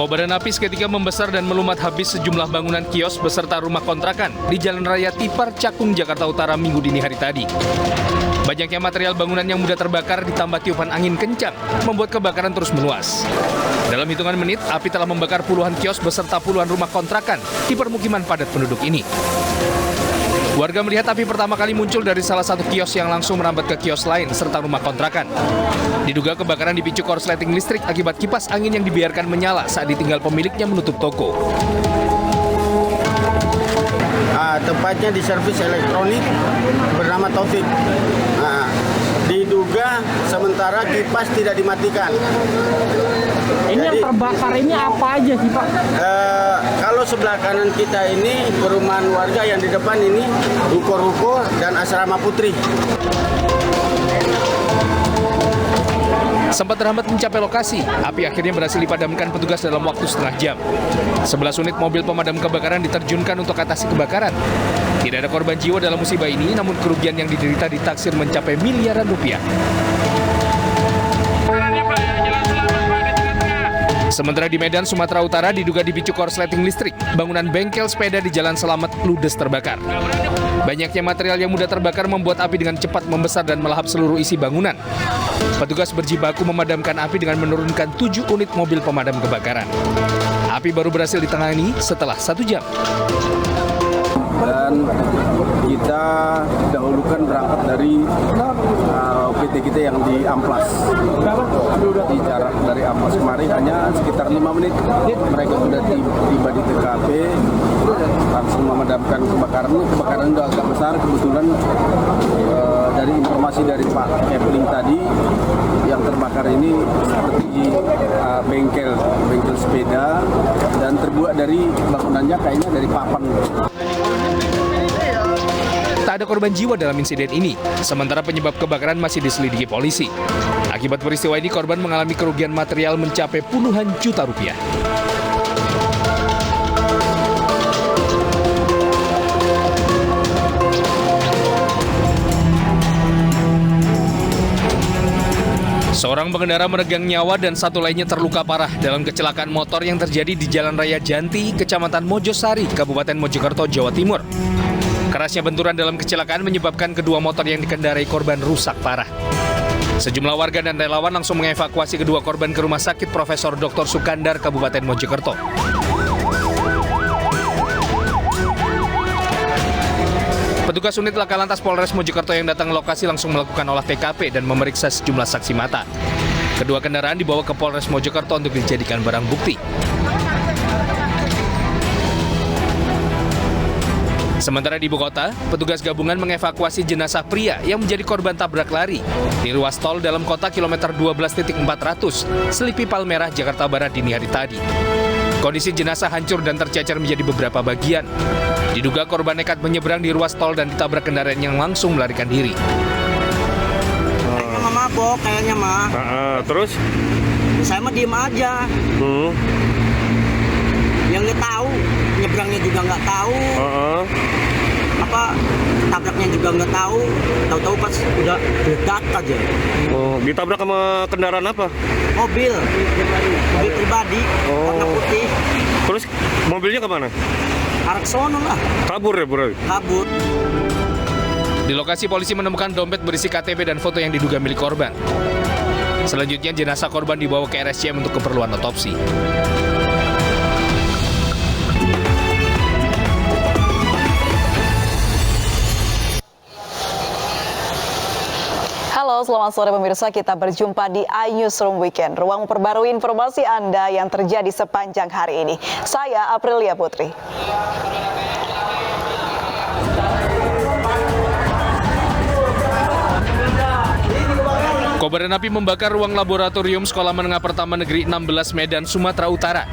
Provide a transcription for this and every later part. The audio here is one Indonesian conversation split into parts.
Kobaran api seketika membesar dan melumat habis sejumlah bangunan kios beserta rumah kontrakan di Jalan Raya Tipar, Cakung, Jakarta Utara Minggu dini hari tadi. Banyaknya material bangunan yang mudah terbakar ditambah tiupan angin kencang membuat kebakaran terus meluas. Dalam hitungan menit, api telah membakar puluhan kios beserta puluhan rumah kontrakan di permukiman padat penduduk ini. Warga melihat api pertama kali muncul dari salah satu kios yang langsung merambat ke kios lain serta rumah kontrakan. Diduga kebakaran dipicu korsleting listrik akibat kipas angin yang dibiarkan menyala saat ditinggal pemiliknya menutup toko. Tepatnya di servis elektronik bernama Taufik. Diduga sementara kipas tidak dimatikan. Ini yang terbakar ini apa aja sih, Pak? Kalau sebelah kanan kita ini perumahan warga, yang di depan ini ruko-ruko dan asrama putri. Sempat terhambat mencapai lokasi, api akhirnya berhasil dipadamkan petugas dalam waktu setengah jam. 11 unit mobil pemadam kebakaran diterjunkan untuk atasi kebakaran. Tidak ada korban jiwa dalam musibah ini, namun kerugian yang diderita ditaksir mencapai miliaran rupiah. Sementara di Medan, Sumatera Utara diduga dipicu korsleting listrik, bangunan bengkel sepeda di Jalan Selamat ludes terbakar. Banyaknya material yang mudah terbakar membuat api dengan cepat membesar dan melahap seluruh isi bangunan. Petugas berjibaku memadamkan api dengan menurunkan 7 unit mobil pemadam kebakaran. Api baru berhasil ditangani setelah 1 jam. Dan kita dahulukan berangkat dari PT kita yang di Amplas. Di jarak dari Amplas kemarin hanya sekitar 5 menit. Mereka sudah tiba di TKP, langsung memadamkan kebakaran. Kebakaran itu agak besar, kebetulan dari informasi dari Pak Kepling tadi, yang terbakar ini seperti bengkel sepeda dan terbuat dari bangunannya kayaknya dari papan. Tak ada korban jiwa dalam insiden ini, sementara penyebab kebakaran masih diselidiki polisi. Akibat peristiwa ini, korban mengalami kerugian material mencapai puluhan juta rupiah. Seorang pengendara meregang nyawa dan satu lainnya terluka parah dalam kecelakaan motor yang terjadi di Jalan Raya Janti, Kecamatan Mojosari, Kabupaten Mojokerto, Jawa Timur. Kerasnya benturan dalam kecelakaan menyebabkan kedua motor yang dikendarai korban rusak parah. Sejumlah warga dan relawan langsung mengevakuasi kedua korban ke Rumah Sakit Profesor Dr. Sukandar, Kabupaten Mojokerto. Petugas unit Laka Lantas Polres Mojokerto yang datang ke lokasi langsung melakukan olah TKP dan memeriksa sejumlah saksi mata. Kedua kendaraan dibawa ke Polres Mojokerto untuk dijadikan barang bukti. Sementara di ibu kota, petugas gabungan mengevakuasi jenazah pria yang menjadi korban tabrak lari di ruas tol dalam kota kilometer 12.400, Selipi Palmerah, Jakarta Barat dini hari tadi. Kondisi jenazah hancur dan tercecer menjadi beberapa bagian. Diduga korban nekat menyeberang di ruas tol dan ditabrak kendaraan yang langsung melarikan diri. Kayaknya mabok, kayaknya mah. Terus? Saya mah diem aja. Yang nggak tahu, nyebrangnya juga nggak tahu. Tabraknya juga nggak tahu. Tahu-tahu pas udah dekat aja. Ditabrak sama kendaraan apa? Mobil pribadi, warna putih. Terus mobilnya kemana? Arah sono lah. Kabur ya, bro? Kabur. Di lokasi polisi menemukan dompet berisi KTP dan foto yang diduga milik korban. Selanjutnya jenazah korban dibawa ke RSCM untuk keperluan otopsi. Halo, selamat sore pemirsa. Kita berjumpa di iNewsroom Weekend, ruang memperbarui informasi Anda yang terjadi sepanjang hari ini. Saya Aprilia Putri. Kobaran api membakar ruang laboratorium Sekolah Menengah Pertama Negeri 16 Medan, Sumatera Utara.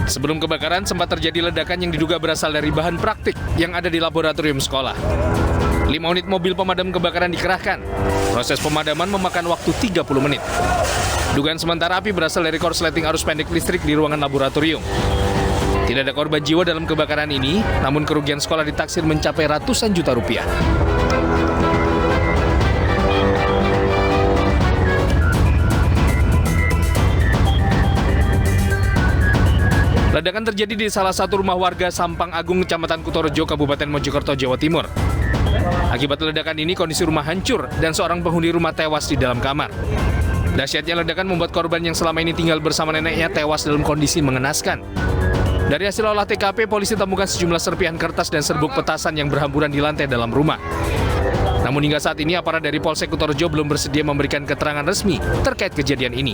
Sebelum kebakaran, sempat terjadi ledakan yang diduga berasal dari bahan praktik yang ada di laboratorium sekolah. 5 unit mobil pemadam kebakaran dikerahkan. Proses pemadaman memakan waktu 30 menit. Dugaan sementara api berasal dari korsleting arus pendek listrik di ruangan laboratorium. Tidak ada korban jiwa dalam kebakaran ini, namun kerugian sekolah ditaksir mencapai ratusan juta rupiah. Ledakan terjadi di salah satu rumah warga Sampang Agung, Kecamatan Kutorejo, Kabupaten Mojokerto, Jawa Timur. Akibat ledakan ini, kondisi rumah hancur dan seorang penghuni rumah tewas di dalam kamar. Dahsyatnya ledakan membuat korban yang selama ini tinggal bersama neneknya tewas dalam kondisi mengenaskan. Dari hasil olah TKP, polisi temukan sejumlah serpihan kertas dan serbuk petasan yang berhamburan di lantai dalam rumah. Namun hingga saat ini, aparat dari Polsek Kutorejo belum bersedia memberikan keterangan resmi terkait kejadian ini.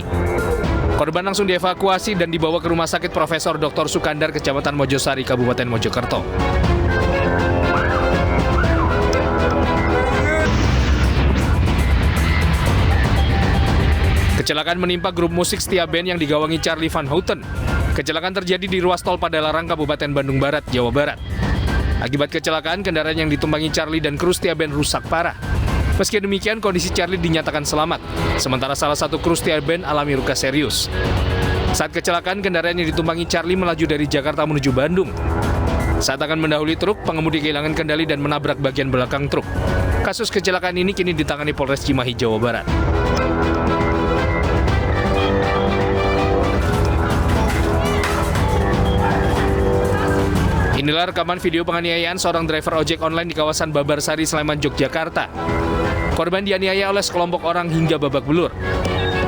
Korban langsung dievakuasi dan dibawa ke Rumah Sakit Profesor Dr. Sukandar, Kecamatan Mojosari, Kabupaten Mojokerto. Kecelakaan menimpa grup musik setia band yang digawangi Charlie Van Houten. Kecelakaan terjadi di ruas tol Padalarang, Kabupaten Bandung Barat, Jawa Barat. Akibat kecelakaan, kendaraan yang ditumpangi Charlie dan kru setia band rusak parah. Meski demikian, kondisi Charlie dinyatakan selamat, sementara salah satu kru setia band alami luka serius. Saat kecelakaan, kendaraan yang ditumpangi Charlie melaju dari Jakarta menuju Bandung. Saat akan mendahului truk, pengemudi kehilangan kendali dan menabrak bagian belakang truk. Kasus kecelakaan ini kini ditangani Polres Cimahi, Jawa Barat. Inilah rekaman video penganiayaan seorang driver ojek online di kawasan Babarsari, Sleman, Yogyakarta. Korban dianiaya oleh sekelompok orang hingga babak belur.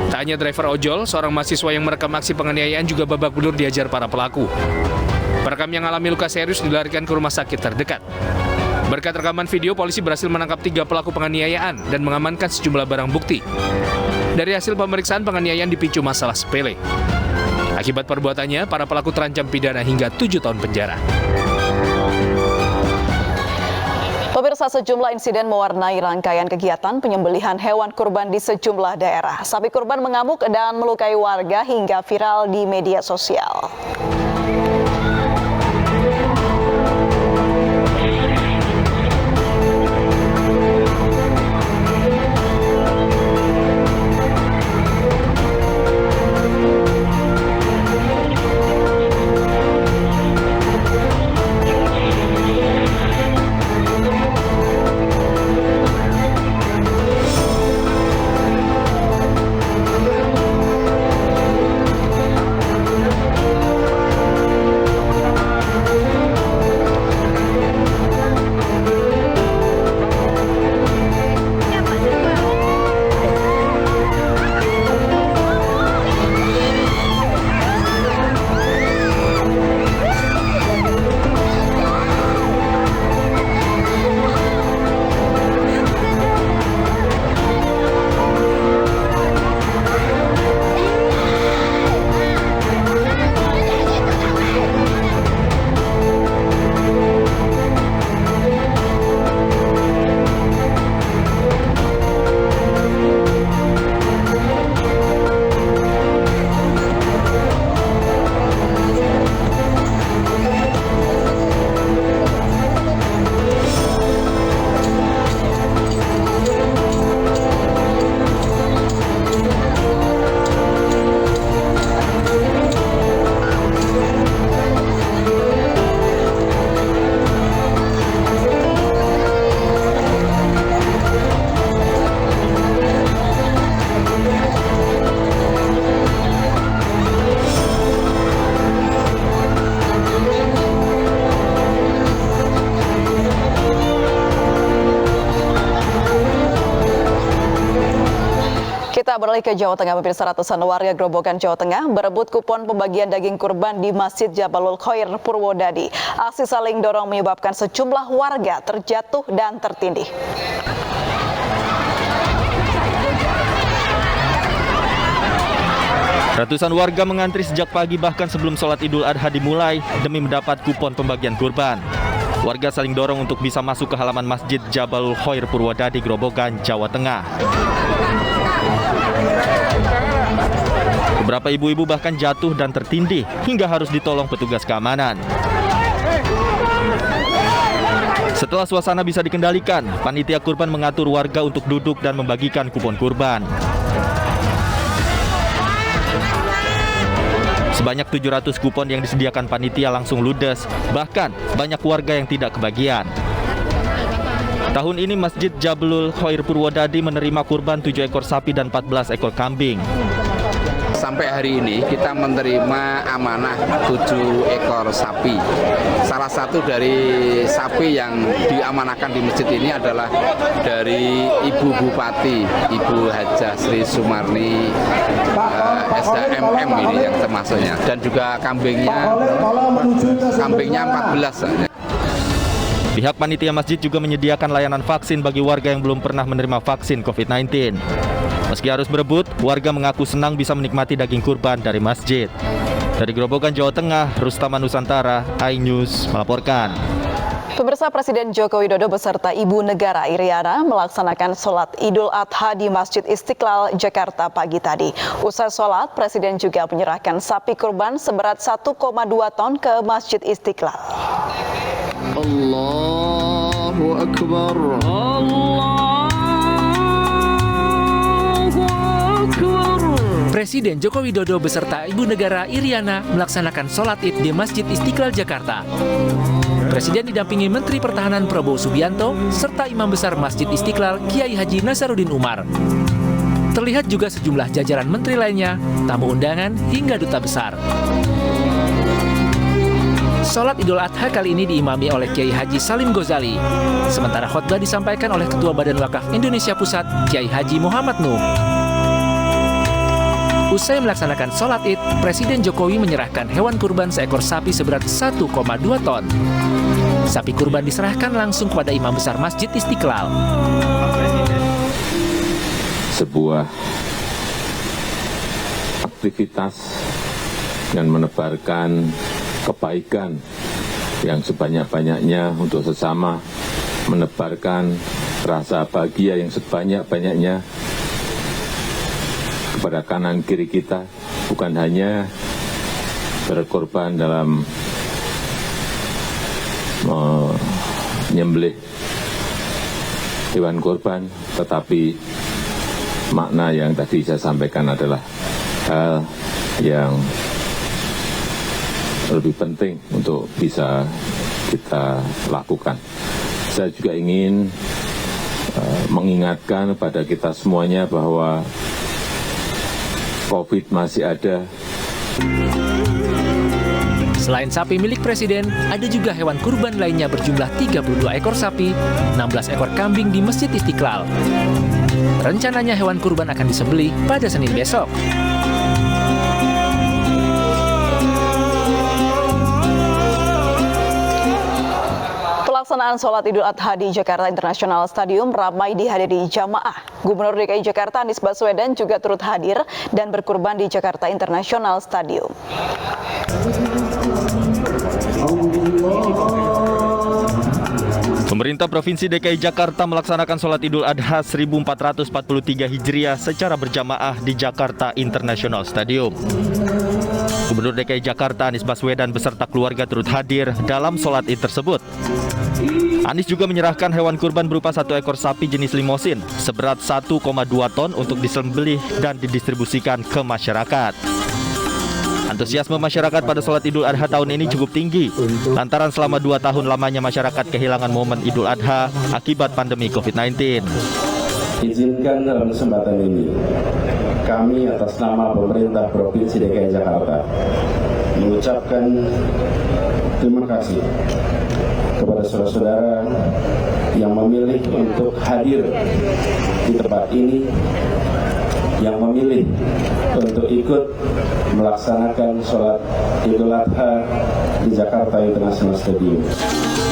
Tak hanya driver ojol, seorang mahasiswa yang merekam aksi penganiayaan juga babak belur diajar para pelaku. Perekam yang alami luka serius dilarikan ke rumah sakit terdekat. Berkat rekaman video, polisi berhasil menangkap 3 pelaku penganiayaan dan mengamankan sejumlah barang bukti. Dari hasil pemeriksaan, penganiayaan dipicu masalah sepele. Akibat perbuatannya, para pelaku terancam pidana hingga 7 tahun penjara. Pemirsa, sejumlah insiden mewarnai rangkaian kegiatan penyembelihan hewan kurban di sejumlah daerah. Sapi kurban mengamuk dan melukai warga hingga viral di media sosial. Kita beralih ke Jawa Tengah. Pemirsa, ratusan warga Grobogan, Jawa Tengah berebut kupon pembagian daging kurban di Masjid Jabalul Khair Purwodadi. Aksi saling dorong menyebabkan sejumlah warga terjatuh dan tertindih. Ratusan warga mengantri sejak pagi bahkan sebelum sholat Idul Adha dimulai demi mendapat kupon pembagian kurban. Warga saling dorong untuk bisa masuk ke halaman Masjid Jabalul Khair Purwodadi, Grobogan, Jawa Tengah. Beberapa ibu-ibu bahkan jatuh dan tertindih hingga harus ditolong petugas keamanan. Setelah suasana bisa dikendalikan, panitia kurban mengatur warga untuk duduk dan membagikan kupon kurban. Sebanyak 700 kupon yang disediakan panitia langsung ludes, bahkan banyak warga yang tidak kebagian. Tahun ini Masjid Jabalul Khair Purwodadi menerima kurban 7 ekor sapi dan 14 ekor kambing. Sampai hari ini kita menerima amanah 7 ekor sapi. Salah satu dari sapi yang diamanahkan di masjid ini adalah dari Ibu Bupati, Ibu Hajah Sri Sumarni SHMM ini yang termasuknya. Dan juga kambingnya 14. Pihak panitia masjid juga menyediakan layanan vaksin bagi warga yang belum pernah menerima vaksin COVID-19. Meski harus berebut, warga mengaku senang bisa menikmati daging kurban dari masjid. Dari Grobogan, Jawa Tengah, Rustama Nusantara, iNews melaporkan. Pemirsa, Presiden Joko Widodo beserta Ibu Negara Iriana melaksanakan sholat Idul Adha di Masjid Istiqlal, Jakarta pagi tadi. Usai sholat, Presiden juga menyerahkan sapi kurban seberat 1,2 ton ke Masjid Istiqlal. Allahu Akbar. Presiden Joko Widodo beserta Ibu Negara Iriana melaksanakan sholat Id di Masjid Istiqlal, Jakarta. Presiden didampingi Menteri Pertahanan Prabowo Subianto serta Imam Besar Masjid Istiqlal Kiai Haji Nasaruddin Umar. Terlihat juga sejumlah jajaran menteri lainnya, tamu undangan hingga duta besar. Sholat Idul Adha kali ini diimami oleh Kiai Haji Salim Ghazali. Sementara khotbah disampaikan oleh Ketua Badan Wakaf Indonesia Pusat, Kiai Haji Muhammad Nuh. Usai melaksanakan sholat Id, Presiden Jokowi menyerahkan hewan kurban seekor sapi seberat 1,2 ton. Sapi kurban diserahkan langsung kepada Imam Besar Masjid Istiqlal. Sebuah aktivitas yang menebarkan kebaikan yang sebanyak-banyaknya untuk sesama, menebarkan rasa bahagia yang sebanyak-banyaknya kepada kanan kiri kita, bukan hanya berkorban dalam menyembelih hewan kurban, tetapi makna yang tadi saya sampaikan adalah hal yang lebih penting untuk bisa kita lakukan. Saya juga ingin mengingatkan pada kita semuanya bahwa COVID masih ada. Selain sapi milik Presiden, ada juga hewan kurban lainnya berjumlah 32 ekor sapi, 16 ekor kambing di Masjid Istiqlal. Rencananya hewan kurban akan disembelih pada Senin besok. Pelaksanaan sholat Idul Adha di Jakarta International Stadium ramai dihadiri jamaah. Gubernur DKI Jakarta Anies Baswedan juga turut hadir dan berkurban di Jakarta International Stadium. Pemerintah Provinsi DKI Jakarta melaksanakan sholat Idul Adha 1443 Hijriah secara berjamaah di Jakarta International Stadium. Gubernur DKI Jakarta Anies Baswedan beserta keluarga turut hadir dalam sholat Id tersebut. Anies juga menyerahkan hewan kurban berupa 1 ekor sapi jenis limosin seberat 1,2 ton untuk disembelih dan didistribusikan ke masyarakat. Antusiasme masyarakat pada sholat Idul Adha tahun ini cukup tinggi, lantaran selama 2 tahun lamanya masyarakat kehilangan momen Idul Adha akibat pandemi COVID-19. Izinkan dalam kesempatan ini, kami atas nama pemerintah Provinsi DKI Jakarta mengucapkan terima kasih kepada saudara-saudara yang memilih untuk hadir di tempat ini, yang memilih untuk ikut melaksanakan sholat Idul Adha di Jakarta International Stadium.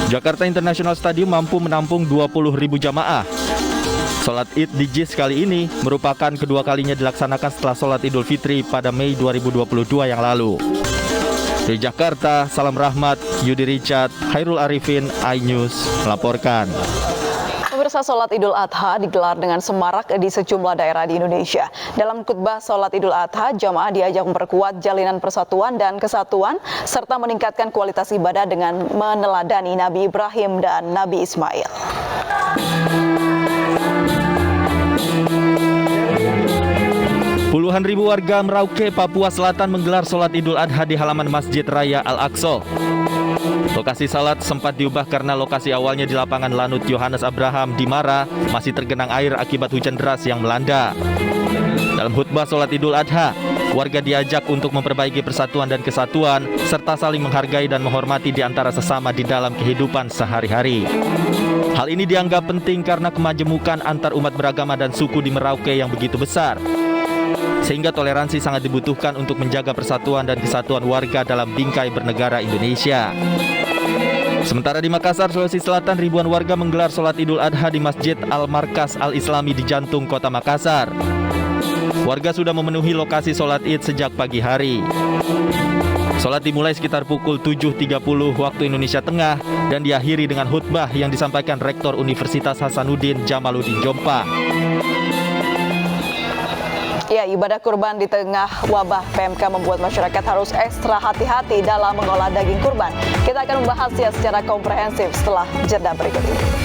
Jakarta International Stadium mampu menampung 20.000 jamaah. Sholat Id di JIS kali ini merupakan kedua kalinya dilaksanakan setelah sholat Idul Fitri pada Mei 2022 yang lalu. Dari Jakarta, Salam Rahmat, Yudi Richard, Hairul Arifin, iNews melaporkan. Pemirsa, sholat Idul Adha digelar dengan semarak di sejumlah daerah di Indonesia. Dalam khutbah sholat Idul Adha, jamaah diajak memperkuat jalinan persatuan dan kesatuan, serta meningkatkan kualitas ibadah dengan meneladani Nabi Ibrahim dan Nabi Ismail. Puluhan ribu warga Merauke, Papua Selatan menggelar sholat Idul Adha di halaman Masjid Raya Al-Aqsa. Lokasi salat sempat diubah karena lokasi awalnya di lapangan Lanut Yohanes Abraham di Mara masih tergenang air akibat hujan deras yang melanda. Dalam khutbah sholat Idul Adha, warga diajak untuk memperbaiki persatuan dan kesatuan, serta saling menghargai dan menghormati di antara sesama di dalam kehidupan sehari-hari. Hal ini dianggap penting karena kemajemukan antar umat beragama dan suku di Merauke yang begitu besar, sehingga toleransi sangat dibutuhkan untuk menjaga persatuan dan kesatuan warga dalam bingkai bernegara Indonesia. Sementara di Makassar, Sulawesi Selatan, ribuan warga menggelar sholat Idul Adha di Masjid Al-Markas Al-Islami di jantung kota Makassar. Warga sudah memenuhi lokasi sholat Id sejak pagi hari. Sholat dimulai sekitar pukul 7.30 waktu Indonesia Tengah dan diakhiri dengan khutbah yang disampaikan Rektor Universitas Hasanuddin Jamaluddin Jompa. Ya, ibadah kurban di tengah wabah PMK membuat masyarakat harus ekstra hati-hati dalam mengolah daging kurban. Kita akan membahasnya secara komprehensif setelah jeda berikut ini.